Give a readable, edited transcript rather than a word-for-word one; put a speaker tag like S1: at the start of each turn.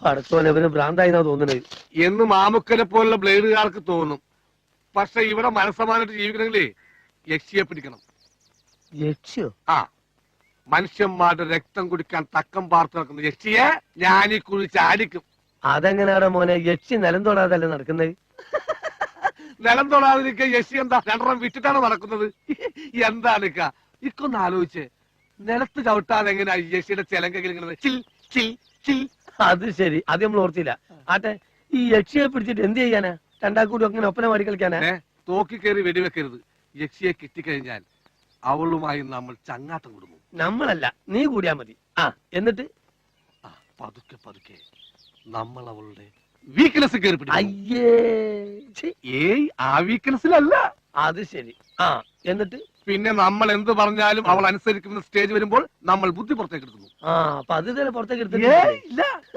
S1: പടത്തോനവന് ഭ്രാന്തായിന്നാ തോന്നുന്നത്
S2: എന്ന് മാമുക്കനെ പോലുള്ള ബ്ലേഡുകാർക്ക് തോന്നും. പക്ഷെ ഇവിടെ മനസ്സമാനായിട്ട് ജീവിക്കണമെങ്കിലേ യക്ഷിയെ പിടിക്കണം.
S1: യക്ഷിയോ?
S2: ആ, മനുഷ്യന്മാരുടെ രക്തം കുടിക്കാൻ തക്കം പാർത്ത് നടക്കുന്ന യക്ഷിയെ ഞാനീ കുഴിച്ച് അടിക്കും.
S1: അതെങ്ങനെയാടാ മോനെ? യക്ഷി നിലം തൊടാതല്ലേ നടക്കുന്നത്?
S2: നിലം തൊടാതിരിക്കുക യക്ഷി എന്താ രണ്ടെണ്ണം വിട്ടിട്ടാണ് നടക്കുന്നത്? എന്താണ് ഇക്കൊന്ന് ആലോചിച്ച്, നിലത്ത് ചവിട്ടാതെ എങ്ങനെയാ യക്ഷിയുടെ ചെലങ്കെങ്കിലും ചിൽ ചിൽ ചിൽ?
S1: അത് ശരി, അത് നമ്മൾ ഓർത്തില്ല. ആട്ടെ, ഈ യക്ഷിയെ പിടിച്ചിട്ട് എന്ത് ചെയ്യാനാ? രണ്ടാക്കൂടി അങ്ങനെ ഒപ്പന പാടി കളിക്കാനാ?
S2: തോക്കി കയറി വെടിവെക്കരുത്. യക്ഷിയെ കിട്ടിക്കഴിഞ്ഞാൽ അവളുമായി നമ്മൾ ചങ്ങാട്ടം കൊടുക്കും.
S1: നമ്മളല്ല, നീ കൂടിയാ മതി. ആ, എന്നിട്ട്
S2: പതുക്കെ പതുക്കെ നമ്മൾ അവളുടെ വീക്ക്നെസ് കയറി പിടിക്കും.
S1: അയ്യേ,
S2: ഏയ്, ആ വീക്ക്നെസ്സിലല്ല.
S1: അത് ശരി. ആ, എന്നിട്ട്
S2: പിന്നെ നമ്മൾ എന്ത് പറഞ്ഞാലും അവൾ അനുസരിക്കുന്ന സ്റ്റേജ് വരുമ്പോൾ നമ്മൾ ബുദ്ധി പുറത്തേക്ക് എടുക്കുന്നു.
S1: ആ, അപ്പൊ അത് തന്നെ പുറത്തേക്ക് എടുത്തില്ല.